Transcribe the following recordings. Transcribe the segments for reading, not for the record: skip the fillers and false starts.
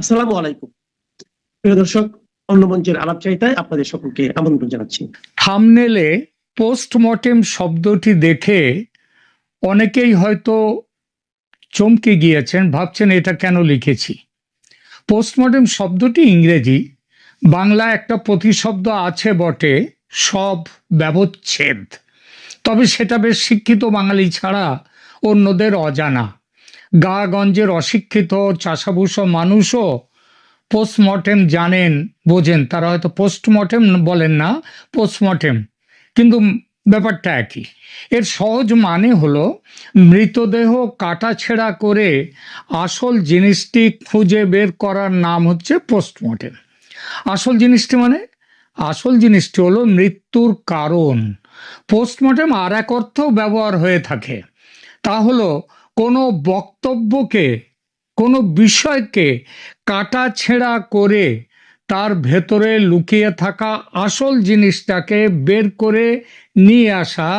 আসসালামু আলাইকুম প্রিয় দর্শক, অন্য মঞ্চের আলাপচারিতায় আপনাদের সকলকে আমন্ত্রণ জানাচ্ছি। থাম্বনেলে পোস্টমর্টেম শব্দটি দেখে অনেকেই হয়তো চমকে গিয়েছেন, ভাবছেন এটা কেন লিখেছি। পোস্টমর্টেম শব্দটি ইংরেজি, বাংলা একটা প্রতিশব্দ আছে বটে, সব ব্যবচ্ছেদ। তবে সেটা বেশ শিক্ষিত বাঙালি ছাড়া অন্যদের অজানা। গা-গঞ্জের অশিক্ষিত চাষাভুষো মানুষও পোস্টমর্টেম জানেন, বোঝেন। তারা হয়তো পোস্টমর্টেম বলেন না, পোস্টমর্টেম, কিন্তু ব্যাপারটা একই। এর সহজ মানে হলো মৃতদেহ কাটাছেঁড়া করে আসল জিনিসটি খুঁজে বের করার নাম হচ্ছে পোস্টমর্টেম। আসল জিনিসটি মানে আসল জিনিসটি হলো মৃত্যুর কারণ। পোস্টমর্টেম আর এক অর্থেও ব্যবহার হয়ে থাকে, তা হলো কোনো বক্তব্যকে, কোনো বিষয়কে কাটাছেঁড়া করে তার ভেতরে লুকিয়ে থাকা আসল জিনিসটাকে বের করে নিয়ে আসা।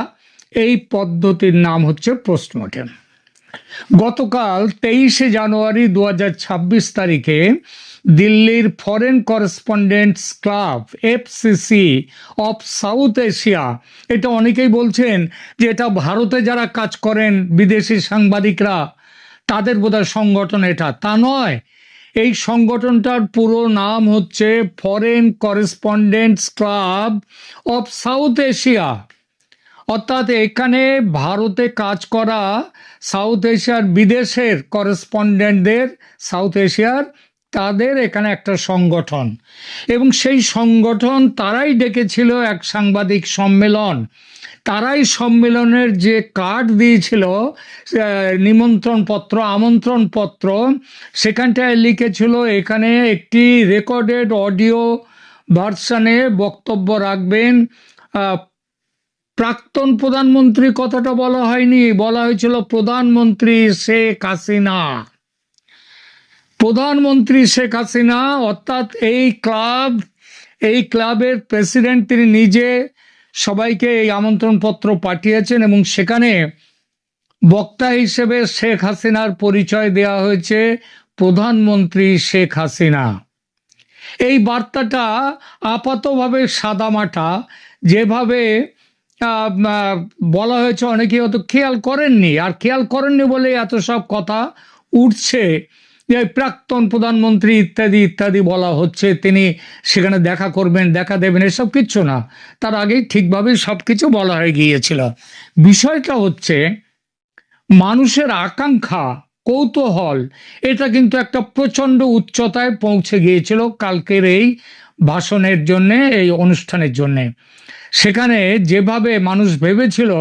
এই পদ্ধতির নাম হচ্ছে পোস্টমর্টেম। গতকাল 23শে জানুয়ারি 2026 তারিখে দিল্লির foreign correspondents club FCC of south Asia, এটা অনেকেই বলছেন যে এটা ভারতে যারা কাজ করেন বিদেশি সাংবাদিকরা তাদের বোধহয় সংগঠন, এটা তা নয়। এই সংগঠনটার পুরো নাম হচ্ছে foreign correspondents club of south Asia. অর্থাৎ এখানে ভারতে কাজ করা সাউথ এশিয়ার বিদেশের করেসপন্ডেন্টদের, সাউথ এশিয়ার, তাদের এখানে একটা সংগঠন। এবং সেই সংগঠন তারাই ডেকেছিল এক সাংবাদিক সম্মেলন। তারাই সম্মেলনের যে কার্ড দিয়েছিল, নিমন্ত্রণপত্র, আমন্ত্রণপত্র, সেখানটায় লিখেছিল এখানে একটি রেকর্ডেড অডিও ভার্সনে বক্তব্য রাখবেন প্রাক্তন প্রধানমন্ত্রী। কথাটা বলা হয়নি, বলা হয়েছিল প্রধানমন্ত্রী শেখ হাসিনা। প্রধানমন্ত্রী শেখ হাসিনা, অর্থাৎ এই ক্লাবের প্রেসিডেন্ট, তিনি নিজে সবাইকে এই আমন্ত্রণপত্র পাঠিয়েছেন এবং সেখানে বক্তা হিসেবে শেখ হাসিনার পরিচয় দেওয়া হয়েছে প্রধানমন্ত্রী শেখ হাসিনা। এই বার্তাটা আপাতভাবে সাদামাটা যেভাবে বলা হয়েছে, অনেকে অত খেয়াল করেননি, আর খেয়াল করেননি বলে এত সব কথা উঠছে যে প্রাক্তন প্রধানমন্ত্রী ইত্যাদি ইত্যাদি বলা হচ্ছে, তিনি সেখানে দেখা করবেন, দেখা দেবেন, এসব কিচ্ছু না। তার আগেই ঠিকভাবে সব কিছু বলা হয়ে গিয়েছিল। বিষয়টা হচ্ছে মানুষের আকাঙ্ক্ষা, কৌতূহল, এটা কিন্তু একটা প্রচণ্ড উচ্চতায় পৌঁছে গিয়েছিল কালকের এই ভাষণের জন্যে, এই অনুষ্ঠানের জন্যে। সেখানে যেভাবে মানুষ ভেবেছিল,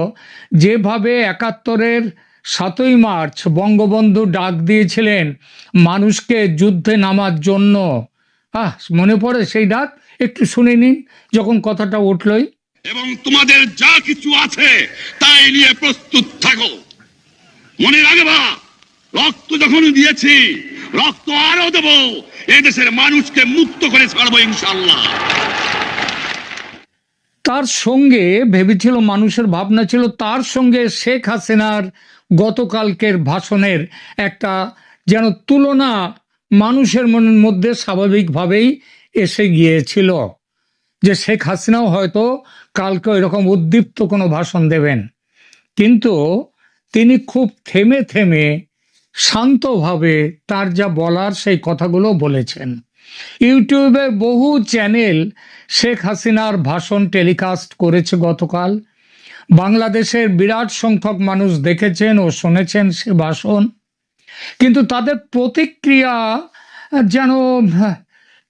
যেভাবে 71-এর 7ই মার্চ বঙ্গবন্ধু ডাক দিয়েছিলেন মানুষকে যুদ্ধে নামার জন্য, মনে পড়ে সেই ডাক? একটু শুনে নিন যখন কথাটা উঠলই। এবং তোমাদের যা কিছু আছে তাই নিয়ে প্রস্তুত থাকো। মনে রাখবা, রক্ত যখন দিয়েছি, রক্ত আরো দেব, এদেশের মানুষকে মুক্ত করে ছাড়বো ইনশাআল্লাহ। তার সঙ্গে ভেবেছিল, মানুষের ভাবনা ছিল, তার সঙ্গে শেখ হাসিনার গতকালকের ভাষণের একটা যেন তুলনা মানুষের মনের মধ্যে স্বাভাবিকভাবেই এসে গিয়েছিল, যে শেখ হাসিনাও হয়তো কালকে এরকম উদ্দীপ্ত কোনো ভাষণ দেবেন। কিন্তু তিনি খুব থেমে থেমে শান্তভাবে তার যা বলার সেই কথাগুলো বলেছেন। ইউটিউবে বহু চ্যানেল শেখ হাসিনার ভাষণ টেলিকাস্ট করেছে গতকাল। বাংলাদেশের বিরাট সংখ্যক মানুষ দেখেছেন ও শুনেছেন সে ভাষণ, কিন্তু তাদের প্রতিক্রিয়া যেন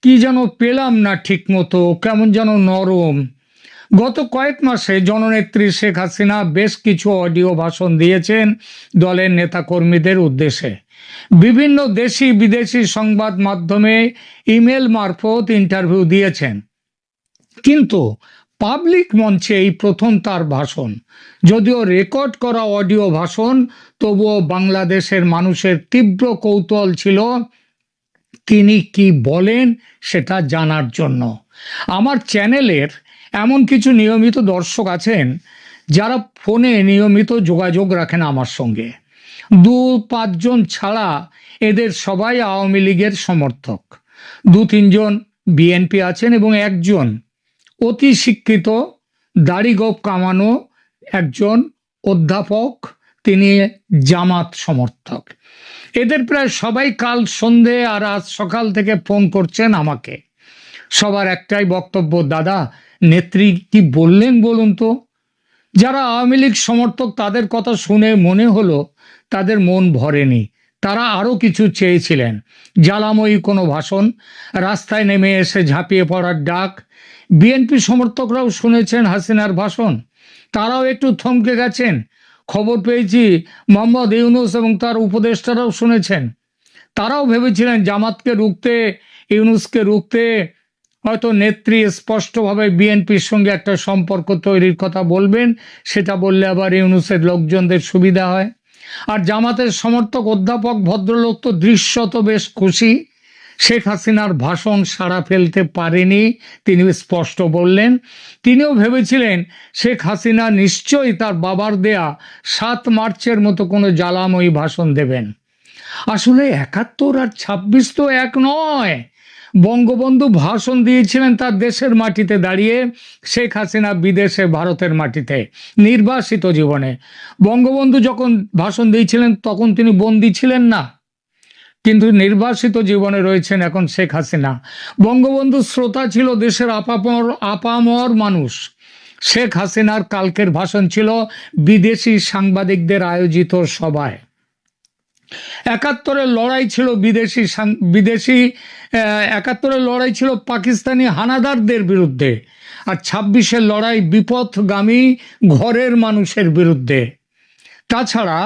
কি যেন পেলাম না ঠিক মতো, কেমন যেন নরম। গত কয়েক মাসে জননেত্রী শেখ হাসিনা বেশ কিছু অডিও ভাষণ দিয়েছেন দলের নেতাকর্মীদের উদ্দেশ্যে। বিভিন্ন দেশি বিদেশি সংবাদ মাধ্যমে ইমেল মারফত ইন্টারভিউ দিয়েছেন, কিন্তু পাবলিক মঞ্চে এই প্রথম তার ভাষণ। যদিও রেকর্ড করা অডিও ভাষণ, তবুও বাংলাদেশের মানুষের তীব্র কৌতূহল ছিল তিনি কি বলেন সেটা জানার জন্য। আমার চ্যানেলের এমন কিছু নিয়মিত দর্শক আছেন যারা ফোনে নিয়মিত যোগাযোগ রাখেন আমার সঙ্গে। পাঁচ জন ছাড়া এদের সবাই আওয়ামী লীগের সমর্থক। 2-3 জন বিএনপি আছেন এবং একজন অতি শিক্ষিত দাড়ি গোঁফ কামানো একজন অধ্যাপক, তিনি জামাত সমর্থক। এদের প্রায় সবাই কাল সন্ধে আর আজ সকাল থেকে ফোন করছেন আমাকে। সবার একটাই বক্তব্য, দাদা নেত্রী কি বললেন বলুন তো। যারা আওয়ামী লীগ সমর্থক তাদের কথা শুনে মনে হলো তাদের মন ভরেনি, তারা আরো কিছু চেয়েছিলেন। জ্বালাময়ী কোনো ভাষণ, রাস্তায় নেমে এসে ঝাঁপিয়ে পড়ার ডাক। বিএনপি সমর্থকরাও শুনেছেন হাসিনার ভাষণ, তারাও একটু থমকে গেছেন। খবর পেয়েছি মোহাম্মদ ইউনূস এবং তার উপদেষ্টারাও শুনেছেন। তারাও ভেবেছিলেন জামাতকে রুখতে, ইউনূসকে রুখতে হয়তো নেত্রী স্পষ্টভাবে বিএনপির সঙ্গে একটা সম্পর্ক তৈরির কথা বলবেন, সেটা বললে আবার ইউনূসের লোকজনদের সুবিধা হয়। আর জামাতের সমর্থক অধ্যাপক ভদ্রলোক তো দৃশ্যত বেশ খুশি। শেখ হাসিনার ভাষণ সাড়া ফেলতে পারেনি, তিনি স্পষ্ট বললেন। তিনিও ভেবেছিলেন শেখ হাসিনা নিশ্চয়ই তার বাবার দেয়া 7 মার্চের মতো কোনো জ্বালাময়ী ভাষণ দেবেন। আসলে 71 আর 26 তো এক নয়। বঙ্গবন্ধু ভাষণ দিয়েছিলেন তার দেশের মাটিতে দাঁড়িয়ে, শেখ হাসিনা বিদেশে ভারতের মাটিতে নির্বাসিত জীবনে। বঙ্গবন্ধু যখন ভাষণ দিয়েছিলেন তখন তিনি বন্দী ছিলেন না, কিন্তু নির্বাসিত জীবনে রয়েছেন এখন শেখ হাসিনা। বঙ্গবন্ধু শ্রোতা ছিল দেশের আপামর মানুষ। শেখ হাসিনার কালকের ভাষণ ছিল বিদেশি সাংবাদিকদের আয়োজিত সভায়। 71-এর লড়াই ছিল বিদেশি 71-এর লড়াই ছিল পাকিস্তানি হানাদারদের বিরুদ্ধে, আর 26-এর লড়াই বিপথগামী ঘরের মানুষের বিরুদ্ধে। তাছাড়া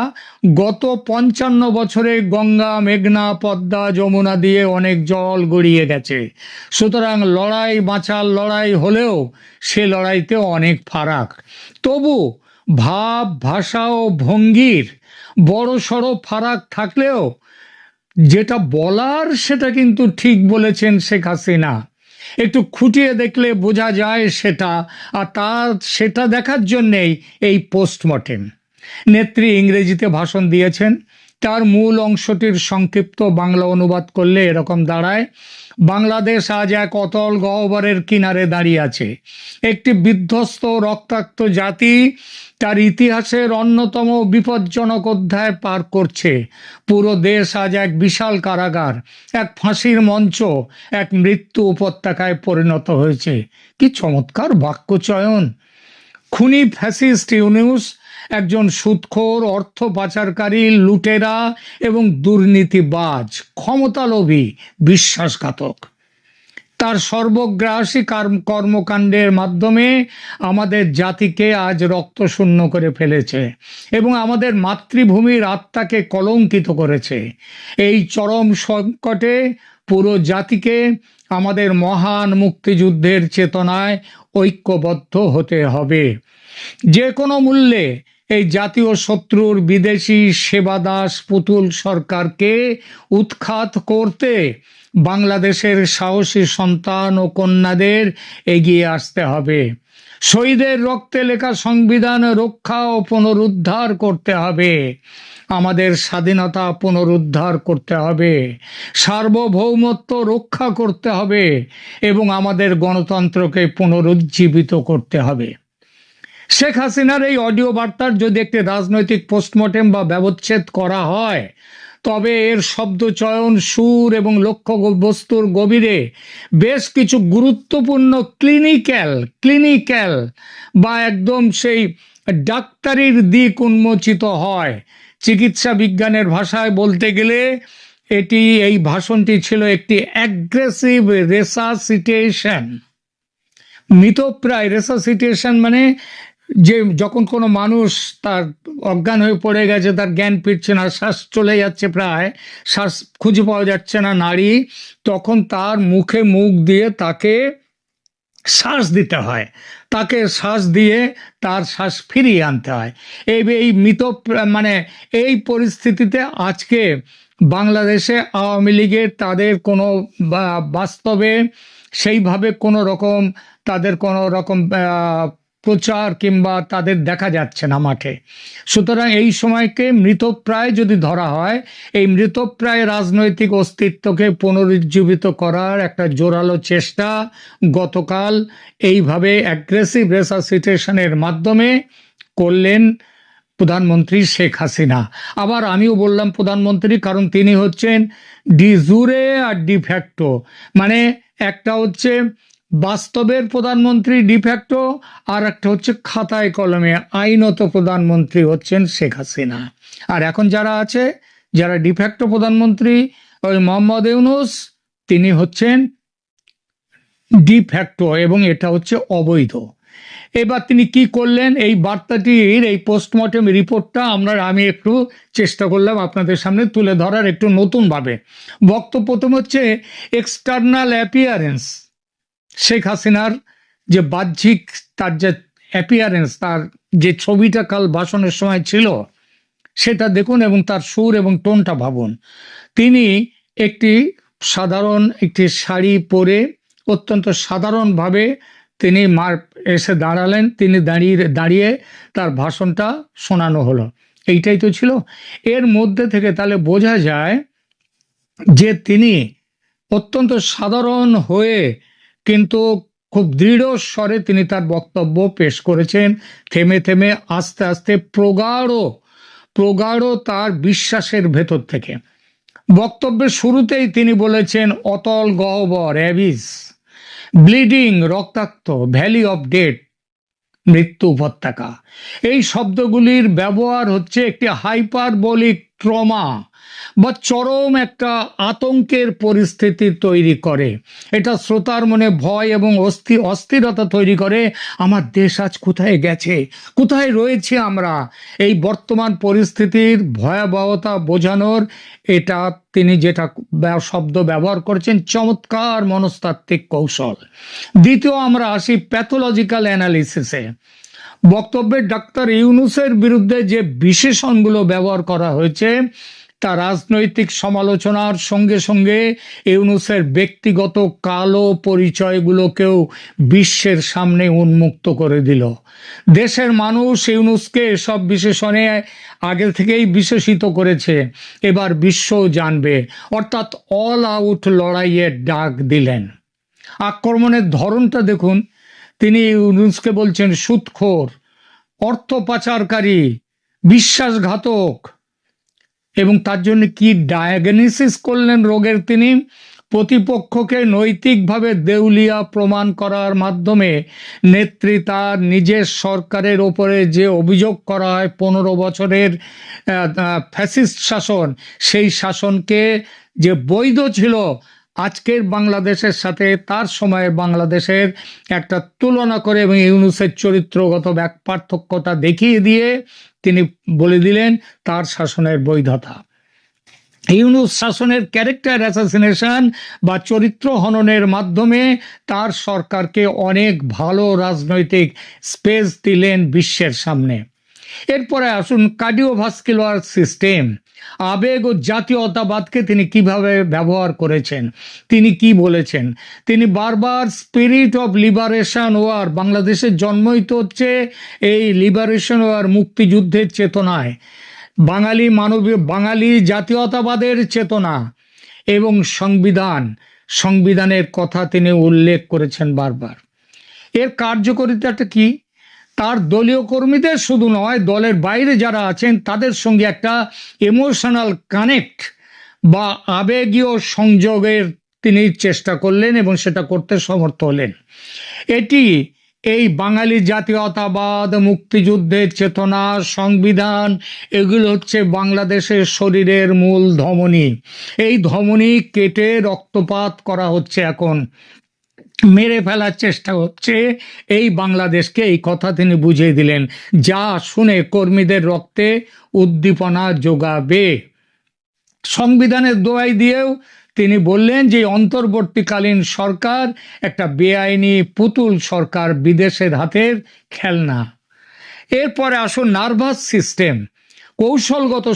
গত 55 বছরে গঙ্গা, মেঘনা, পদ্মা, যমুনা দিয়ে অনেক জল গড়িয়ে গেছে। সুতরাং লড়াই বাঁচার লড়াই হলেও সে লড়াইতে অনেক ফারাক। তবু ভাব, ভাষা ও ভঙ্গির বড় সড়ো ফারাক থাকলেও যেটা বলার সেটা কিন্তু ঠিক বলেছেন শেখ হাসিনা। একটু খুঁটিয়ে দেখলে বোঝা যায় সেটা, আর সেটা দেখার জন্যেই এই পোস্টমর্টেম। নেত্রী ইংরেজিতে ভাষণ দিয়েছেন, তার মূল অংশটির সংক্ষিপ্ত বাংলা অনুবাদ করলে এরকম দাঁড়ায়: বাংলাদেশ আজ এক অতল গহ্বরের কিনারে দাঁড়িয়ে আছে। একটি বিধ্বস্ত রক্তাক্ত জাতি তার ইতিহাসের অন্যতম বিপজ্জনক অধ্যায় পার করছে। পুরো দেশ আজ এক বিশাল কারাগার, এক ফাঁসির মঞ্চ, এক মৃত্যু উপত্যকায় পরিণত হয়েছে। কি চমৎকার বাক্য চয়ন! খুনি ফ্যাসিস্ট ইউনূস একজন সুদখোর, অর্থ পাচারকারী, লুটেরা এবং দুর্নীতিবাজ, ক্ষমতালোভী, বিশ্বাসঘাতক। তার সর্বগ্রাসী কর্মকাণ্ডের মাধ্যমে আমাদের জাতিকে আজ রক্তশূন্য করে ফেলেছে এবং আমাদের মাতৃভূমির আত্মাকে কলঙ্কিত করেছে। এই চরম সংকটে পুরো জাতিকে আমাদের মহান মুক্তিযুদ্ধের চেতনায় ঐক্যবদ্ধ হতে হবে। যে কোনো মূল্যে এই জাতীয় শত্রুর বিদেশি সেবাদাস পুতুল সরকারকে উৎখাত করতে বাংলাদেশের সাহসী সন্তান ও কন্যাদের এগিয়ে আসতে হবে। শহীদের রক্তে লেখা সংবিধান রক্ষা ও পুনরুদ্ধার করতে হবে। আমাদের স্বাধীনতা পুনরুদ্ধার করতে হবে, সার্বভৌমত্ব রক্ষা করতে হবে এবং আমাদের গণতন্ত্রকে পুনরুজ্জীবিত করতে হবে। শেখ হাসিনার এই অডিও বার্তার যদি একটি রাজনৈতিক পোস্টমর্টেম বা ব্যবচ্ছেদ করা হয়, তবে এর শব্দ চয়ন, সুর এবং লক্ষ্য বস্তুর গভীরে বেশ কিছু গুরুত্বপূর্ণ ক্লিনিক্যাল বা একদম সেই ডাক্তারির দিক উন্মোচিত হয়। চিকিৎসা বিজ্ঞানের ভাষায় বলতে গেলে এই ভাষণটি ছিল একটি অ্যাগ্রেসিভ রেসাসিটেশন। মৃতপ্রায় রেসাসিটেশন মানে যে যখন কোনো মানুষ তার অজ্ঞান হয়ে পড়ে গেছে, তার জ্ঞান ফিরছে না, শ্বাস চলে যাচ্ছে, প্রায় শ্বাস খুঁজে পাওয়া যাচ্ছে না নাড়ি, তখন তার মুখে মুখ দিয়ে তাকে শ্বাস দিতে হয়, তাকে শ্বাস দিয়ে তার শ্বাস ফিরিয়ে আনতে হয়। এই এই পরিস্থিতিতে আজকে বাংলাদেশে আওয়ামী লীগের তাদের কোনো বাস্তবে সেইভাবে কোনো রকম তাদের কোনো রকম প্রচার কিংবা তাদের দেখা যাচ্ছে না মাঠে। সুতরাং এই সময়কে মৃতপ্রায় যদি ধরা হয়, এই মৃতপ্রায় রাজনৈতিক অস্তিত্বকে পুনরুজ্জীবিত করার একটা জোরালো চেষ্টা গতকাল এইভাবে অ্যাগ্রেসিভ রেসাসিটেশনের মাধ্যমে করলেন প্রধানমন্ত্রী শেখ হাসিনা। আবার আমিও বললাম প্রধানমন্ত্রী, কারণ তিনি হচ্ছেন ডি জুরে আর ডিফ্যাক্টো, মানে একটা হচ্ছে বাস্তবের প্রধানমন্ত্রী ডিফ্যাক্টো, আর একটা হচ্ছে খাতায় কলমে আইনত প্রধানমন্ত্রী হচ্ছেন শেখ হাসিনা। আর এখন যারা আছে, যারা ডিফ্যাক্টো প্রধানমন্ত্রী, ওই মোহাম্মদ ইউনূস, তিনি হচ্ছেন ডিফ্যাক্টো, এবং এটা হচ্ছে অবৈধ। এবার তিনি কি করলেন, এই বার্তাটির এই পোস্টমর্টেম রিপোর্টটা আমি একটু চেষ্টা করলাম আপনাদের সামনে তুলে ধরার একটু নতুনভাবে। বক্তব্য প্রথম হচ্ছে এক্সটার্নাল অ্যাপিয়ারেন্স, শেখ হাসিনার যে বাহ্যিক তার যে অ্যাপিয়ারেন্স, তার যে ছবিটা কাল ভাষণের সময় ছিল সেটা দেখুন এবং তার সুর এবং টোনটা ভাবুন। তিনি একটি শাড়ি পরে অত্যন্ত সাধারণভাবে তিনি এসে দাঁড়ালেন, তিনি দাঁড়িয়ে তার ভাষণটা শোনানো হলো, এইটাই তো ছিল। এর মধ্যে থেকে তাহলে বোঝা যায় যে তিনি অত্যন্ত সাধারণ হয়ে কিন্তু খুব দৃঢ় স্বরে তিনি তার বক্তব্য পেশ করেছেন, থেমে থেমে আস্তে আস্তে প্রগাঢ় তার বিশ্বাসের ভেতর থেকে। বক্তব্যের শুরুতেই তিনি বলেছেন অতল গহ্বর, অ্যাবিস, ব্লিডিং, রক্তাক্ত, ভ্যালি অফ ডেথ, মৃত্যু উপত্যকা। এই শব্দগুলির ব্যবহার হচ্ছে একটি হাইপারবোলিক ট্রমা বা চরম একটা আতঙ্কের পরিস্থিতি তৈরি করে। এটা শ্রোতার মনে ভয় এবং অস্থিরতা তৈরি করে। আমার দেশ আজ কোথায় গেছে, কোথায় রয়েছে আমরা, এই বর্তমান পরিস্থিতির ভয়াবহতা বোঝানোর এটা তিনি যেটা শব্দ ব্যবহার করেছেন, চমৎকার মনস্তাত্ত্বিক কৌশল। দ্বিতীয় আমরা আসি প্যাথোলজিক্যাল অ্যানালিসিসে। বক্তব্যে ডাক্তার ইউনূসের বিরুদ্ধে যে বিশেষণগুলো ব্যবহার করা হয়েছে তা রাজনৈতিক সমালোচনার সঙ্গে সঙ্গে ইউনূসের ব্যক্তিগত কালো পরিচয়গুলোকেও বিশ্বের সামনে উন্মুক্ত করে দিল। দেশের মানুষ ইউনূসকে এসব বিশেষণে আগে থেকেই বিশেষিত করেছে, এবার বিশ্বও জানবে, অর্থাৎ অল আউট লড়াইয়ের ডাক দিলেন। আক্রমণের ধরনটা দেখুন, তিনি ইউনূসকে বলছেন সুদখোর, অর্থ পাচারকারী, বিশ্বাসঘাতক, এবং তার জন্য কি ডায়াগনোসিস করলেন রোগের, তিনি প্রতিপক্ষকে নৈতিকভাবে দেউলিয়া প্রমাণ করার মাধ্যমে নেত্রী তার নিজের সরকারের ওপরে যে অভিযোগ করা হয় 15 বছরের ফ্যাসিস্ট শাসন, সেই শাসনকে যে বৈধ ছিল আজকের বাংলাদেশের সাথে তার সময়ের বাংলাদেশের একটা তুলনা করে এবং ইউনূসের চরিত্রগত পার্থক্যতা দেখিয়ে দিয়ে তিনি বলে দিলেন তার শাসনের বৈধতা। ইউনূস শাসনের ক্যারেক্টার অ্যাসাসিনেশন বা চরিত্র হননের মাধ্যমে তার সরকারকে অনেক ভালো রাজনৈতিক স্পেস দিলেন বিশ্বের সামনে। এরপরে আসুন কার্ডিওভাস্কুলার সিস্টেম, আবেগ ও জাতীয়তাবাদকে তিনি কিভাবে ব্যবহার করেছেন, তিনি কি বলেছেন। তিনি বারবার স্পিরিট অফ লিবারেশন ওয়ার, বাংলাদেশের জন্মই তো হচ্ছে এই লিবারেশন ওয়ার, মুক্তিযুদ্ধের চেতনায়, বাঙালি জাতীয়তাবাদের চেতনা এবং সংবিধানের কথা তিনি উল্লেখ করেছেন বারবার। এর কার্যকারিতাটা কি, তার দলীয় কর্মীদের শুধু নয়, দলের বাইরে যারা আছেন তাদের সঙ্গে একটা ইমোশনাল কানেক্ট বা আবেগীয় সংযোগের তিনি চেষ্টা করলেন এবং সেটা করতে সমর্থ হলেন। এটি এই বাঙালি জাতীয়তাবাদ, মুক্তিযুদ্ধের চেতনা, সংবিধান, এগুলো হচ্ছে বাংলাদেশের শরীরের মূল ধমনী। এই ধমনী কেটে রক্তপাত করা হচ্ছে, এখন মেরে ফেলার চেষ্টা হচ্ছে এই বাংলাদেশকে। এই কথা তিনি বুঝিয়ে দিলেন, যা শুনে কর্মীদের রক্তে উদ্দীপনা যোগাবে। সংবিধানের দোহাই দিয়েও তিনি বললেন যে অন্তর্বর্তীকালীন সরকার একটা বেআইনি পুতুল সরকার, বিদেশের হাতের খেলনা। এরপরে আসুন নার্ভাস সিস্টেম। কৌশলগত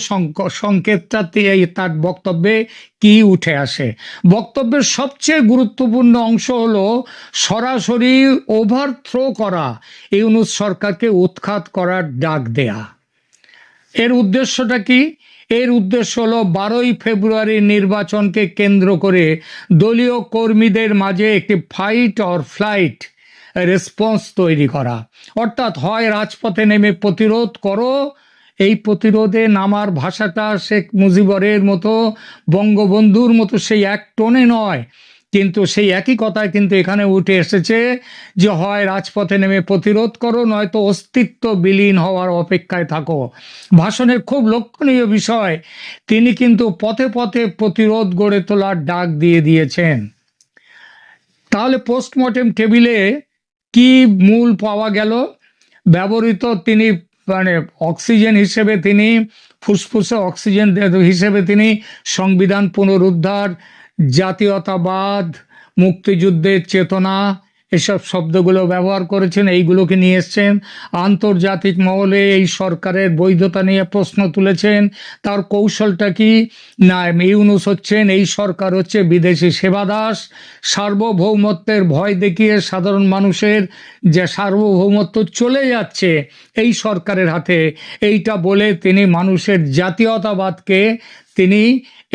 সংকেতটাতে তার বক্তব্যে কি উঠে আসে? বক্তব্যের সবচেয়ে গুরুত্বপূর্ণ অংশ হলো সরাসরি ওভারথ্রো করা, ইউনূস সরকারকে উৎখাত করার ডাক দেয়া। এর উদ্দেশ্যটা কি? এর উদ্দেশ্য হলো 12ই ফেব্রুয়ারি নির্বাচনকে কেন্দ্র করে দলীয় কর্মীদের মাঝে একটি ফাইট অর ফ্লাইট রেসপন্স তৈরি করা। অর্থাৎ হয় রাজপথে নেমে প্রতিরোধ করো, এই প্রতিরোধে নামার ভাষাটা শেখ মুজিবরের মতো, বঙ্গবন্ধুর মতো সেই এক টোনে নয়, কিন্তু সেই একই কথা কিন্তু এখানে উঠে এসেছে যে হয় রাজপথে নেমে প্রতিরোধ করো, নয়তো অস্তিত্ব বিলীন হওয়ার অপেক্ষায় থাকো। ভাষণের খুব লক্ষণীয় বিষয়, তিনি কিন্তু পথে পথে প্রতিরোধ গড়ে তোলার ডাক দিয়ে দিয়েছেন। তাহলে পোস্টমর্টেম টেবিলে কি মূল পাওয়া গেল? ব্যবহৃত তিনি অক্সিজেন হিসেবে, তিনি ফুসফুসে অক্সিজেন হিসেবে তিনি সংবিধান পুনরুদ্ধার, জাতীয়তাবাদ, মুক্তিযুদ্ধের চেতনা, এসব শব্দগুলো ব্যবহার করেছেন, এইগুলোকে নিয়ে এসছেন। আন্তর্জাতিক মহলে এই সরকারের বৈধতা নিয়ে প্রশ্ন তুলেছেন। তার কৌশলটা কি? না, ইউনূস হচ্ছেন, এই সরকার হচ্ছে বিদেশি সেবাদাস, সার্বভৌমত্বের ভয় দেখিয়ে সাধারণ মানুষের যে সার্বভৌমত্ব চলে যাচ্ছে এই সরকারের হাতে, এইটা বলে তিনি মানুষের জাতীয়তাবাদকে তিনি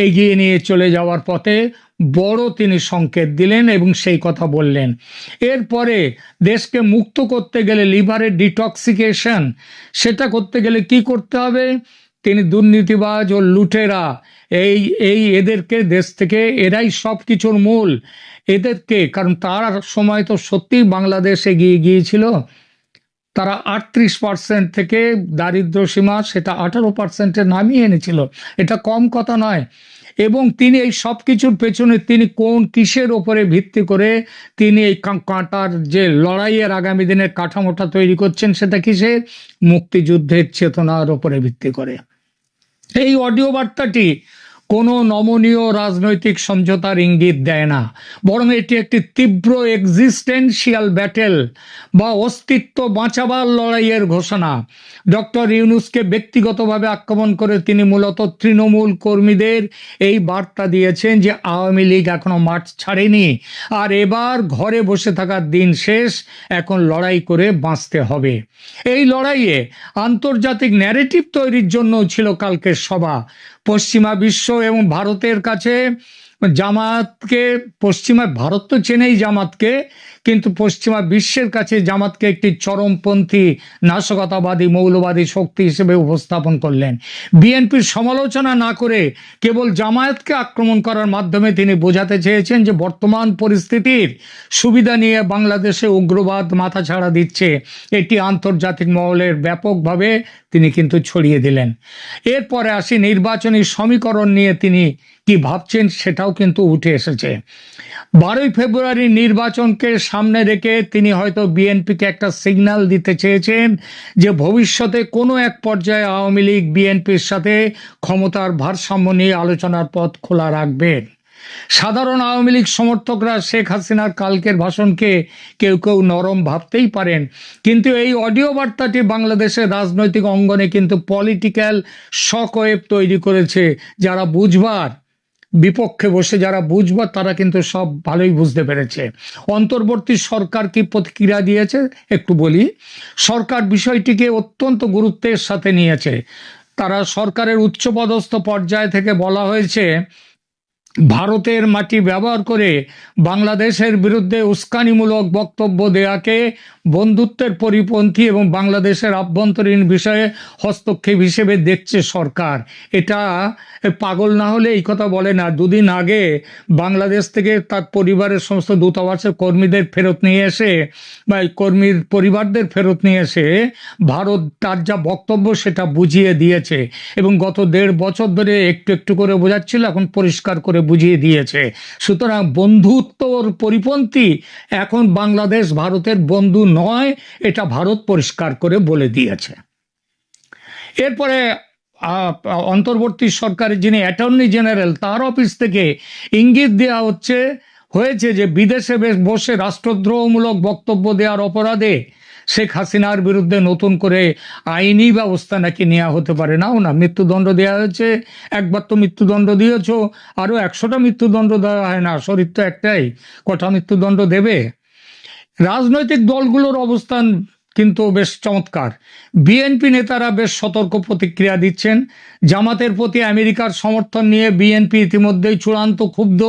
এগিয়ে নিয়ে চলে যাওয়ার পথে বড় তিনি সংকেত দিলেন এবং সেই কথা বললেন। এরপরে দেশকে মুক্ত করতে গেলে, লিভারের ডিটক্সিকেশন, সেটা করতে গেলে কি করতে হবে? তিনি দুর্নীতিবাজ ও লুটেরা, এদেরকে দেশ থেকে, এরাই সব কিছুর মূল, এদেরকে, কারণ তার সময় তো সত্যি বাংলাদেশ এগিয়ে গিয়েছিল, তারা 38% থেকে দারিদ্র সীমা সেটা 18%-এ নামিয়ে এনেছিল, এটা কম কথা নয়। এবং তিনি এই সব কিছুর পেছনে তিনি কিসের ওপরে ভিত্তি করে তিনি এই কাঁটার যে লড়াইয়ের আগামী দিনের কাঠামোটা তৈরি করছেন, সেটা কিসের? মুক্তিযুদ্ধের চেতনার ওপরে ভিত্তি করে। এই অডিও বার্তাটি কোনো নমনীয় রাজনৈতিক সমঝোতার ইঙ্গিত দেয় না, বরং এটি একটি তীব্র এক্সিস্টেন্সিয়াল ব্যাটেল বা অস্তিত্ব বাঁচাবার লড়াইয়ের ঘোষণা। ডক্টর ইউনূসকে ব্যক্তিগতভাবে আক্রমণ করে তিনি মূলত তৃণমূল কর্মীদের এই বার্তা দিয়েছেন যে আওয়ামী লীগ এখনো মাঠ ছাড়েনি, আর এবার ঘরে বসে থাকার দিন শেষ, এখন লড়াই করে বাঁচতে হবে। এই লড়াইয়ে আন্তর্জাতিক ন্যারেটিভ তৈরির জন্য ছিল কালকের সভা। পশ্চিমা বিশ্ব এবং ভারতের কাছে জামাতকে, ভারত তো চেনেই জামাতকে, কিন্তু পশ্চিমা বিশ্বের কাছে জামাতকে একটি চরমপন্থী নাশকতাবাদী মৌলবাদী শক্তি হিসেবে উপস্থাপন করলেন। বিএনপির সমালোচনা না করে কেবল জামায়াতকে আক্রমণ করার মাধ্যমে তিনি বোঝাতে চেয়েছেন যে বর্তমান পরিস্থিতির সুবিধা নিয়ে বাংলাদেশে উগ্রবাদ মাথাছাড়া দিচ্ছে, এটি আন্তর্জাতিক মহলের ব্যাপকভাবে তিনি কিন্তু ছড়িয়ে দিলেন। এরপরে আসি নির্বাচনী সমীকরণ নিয়ে তিনি কি ভাবছেন, সেটাও কিন্তু উঠে এসেছে। 12ই ফেব্রুয়ারি নির্বাচনকে সামনে রেখে তিনি হয়তো বিএনপিকে একটা সিগন্যাল দিতে চেয়েছেন যে ভবিষ্যতে কোনো এক পর্যায়ে আওয়ামী লীগ বিএনপির সাথে ক্ষমতার ভারসাম্য নিয়ে আলোচনার পথ খোলা রাখবেন। সাধারণ আওয়ামী লীগ সমর্থকরা শেখ হাসিনার কালকের ভাষণকে কেউ কেউ নরম ভাবতেই পারেন, কিন্তু এই অডিও বার্তাটি বাংলাদেশের রাজনৈতিক অঙ্গনে কিন্তু পলিটিক্যাল শকওয়েভ তৈরি করেছে। যারা বুঝবার, বিপক্ষে বসে যারা বুঝবার, তারা কিন্তু সব ভালোই বুঝতে পেরেছে। অন্তর্বর্তী সরকার কি প্রতিক্রিয়া দিয়েছে একটু বলি। সরকার বিষয়টিকে অত্যন্ত গুরুত্বের সাথে নিয়েছে। তারা সরকারের উচ্চপদস্থ পর্যায় থেকে বলা হয়েছে ভারতের মাটি ব্যবহার করে বাংলাদেশের বিরুদ্ধে উস্কানিমূলক বক্তব্য দেয়াকে বন্ধুত্বের পরিপন্থী এবং বাংলাদেশের আভ্যন্তরীণ বিষয়ে হস্তক্ষেপ হিসেবে দেখছে সরকার। এটা পাগল না হলে এই কথা বলে না। দুদিন আগে বাংলাদেশ থেকে তার পরিবারের সমস্ত দূতাবাসের কর্মীদের ফেরত নিয়ে এসে বা কর্মীর পরিবারদের ফেরত নিয়ে এসে ভারত তার যা বক্তব্য সেটা বুঝিয়ে দিয়েছে, এবং গত 1.5 বছর ধরে একটু একটু করে বোঝাচ্ছিল, এখন পরিষ্কার করে বুঝিয়ে দিয়েছে। সুতরাং বন্ধুত্বর পরিপন্থী এখন বাংলাদেশ ভারতের বন্ধু নয়, এটা ভারত পরিষ্কার করে বলে দিয়েছে। এরপরে অন্তর্বর্তী সরকারের যিনি অ্যাটর্নি জেনারেল, তার অফিস থেকে ইঙ্গিত দেওয়া হয়েছে যে বিদেশে বসে রাষ্ট্রদ্রোহমূলক বক্তব্য দেওয়ার অপরাধে শেখ হাসিনার বিরুদ্ধে নতুন করে আইনি ব্যবস্থা নাকি নেওয়া হতে পারে। নাও না, মৃত্যুদণ্ড দেওয়া হয়েছে, একবার তো মৃত্যুদণ্ড দিয়েছ, আরো 100টা মৃত্যুদণ্ড দেওয়া হয় না? শরীর তো একটাই, কটা মৃত্যুদণ্ড দেবে? রাজনৈতিক দলগুলোর অবস্থান কিন্তু বেশ চমৎকার। বিএনপি নেতারা বেশ সতর্ক প্রতিক্রিয়া দিচ্ছেন। জামাতের প্রতি আমেরিকার সমর্থন নিয়ে বিএনপি ইতিমধ্যেই চূড়ান্ত ক্ষুব্ধ।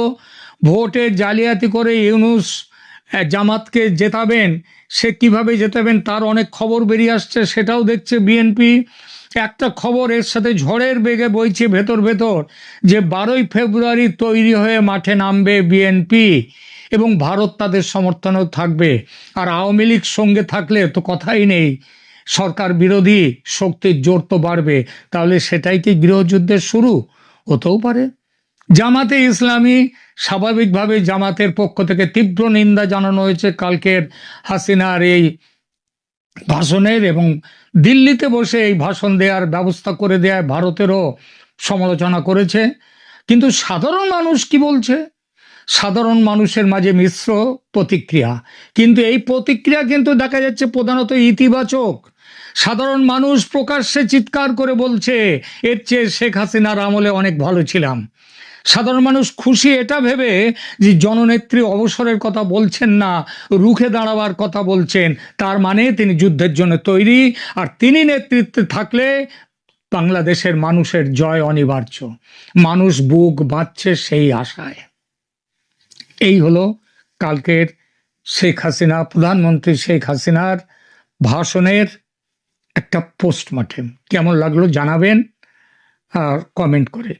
ভোটে জালিয়াতি করে ইউনূস জামাতকে জেতাবেন, সে কিভাবে জেতাবেন তার অনেক খবর বেরিয়ে আসছে, সেটাও দেখছে বিএনপি। একটা খবর এর সাথে ঝড়ের বেগে বইছে ভেতর ভেতর, যে 12ই ফেব্রুয়ারি তৈরি হয়ে মাঠে নামবে বিএনপি এবং ভারত তাদের সমর্থনেও থাকবে। আর আওয়ামী লীগ সঙ্গে থাকলে তো কথাই নেই, সরকার বিরোধী শক্তির জোর তো বাড়বে। তাহলে সেটাই কি গৃহযুদ্ধের শুরু? হতেও পারে। জামাতে ইসলামী, স্বাভাবিকভাবে জামাতের পক্ষ থেকে তীব্র নিন্দা জানানো হয়েছে কালকের হাসিনার এই ভাষণের, এবং দিল্লিতে বসে এই ভাষণ দেওয়ার ব্যবস্থা করে দেওয়ায় ভারতেরও সমালোচনা করেছে। কিন্তু সাধারণ মানুষ কি বলছে? সাধারণ মানুষের মাঝে মিশ্র প্রতিক্রিয়া, কিন্তু এই প্রতিক্রিয়া কিন্তু দেখা যাচ্ছে প্রধানত ইতিবাচক। সাধারণ মানুষ প্রকাশ্যে চিৎকার করে বলছে, এর চেয়ে শেখ হাসিনার আমলে অনেক ভালো ছিলাম। সাধারণ মানুষ খুশি এটা ভেবে যে জননেত্রী অবসরের কথা বলছেন না, রুখে দাঁড়াবার কথা বলছেন, তার মানে তিনি যুদ্ধের জন্য তৈরি, আর তিনি নেতৃত্বে থাকলে বাংলাদেশের মানুষের জয় অনিবার্য। মানুষ বুক বাঁধছে সেই আশায়। এই হলো কালকের শেখ হাসিনা, প্রধানমন্ত্রী শেখ হাসিনার ভাষণের একটা পোস্টমর্টেম। কেমন লাগলো জানাবেন আর কমেন্ট করে।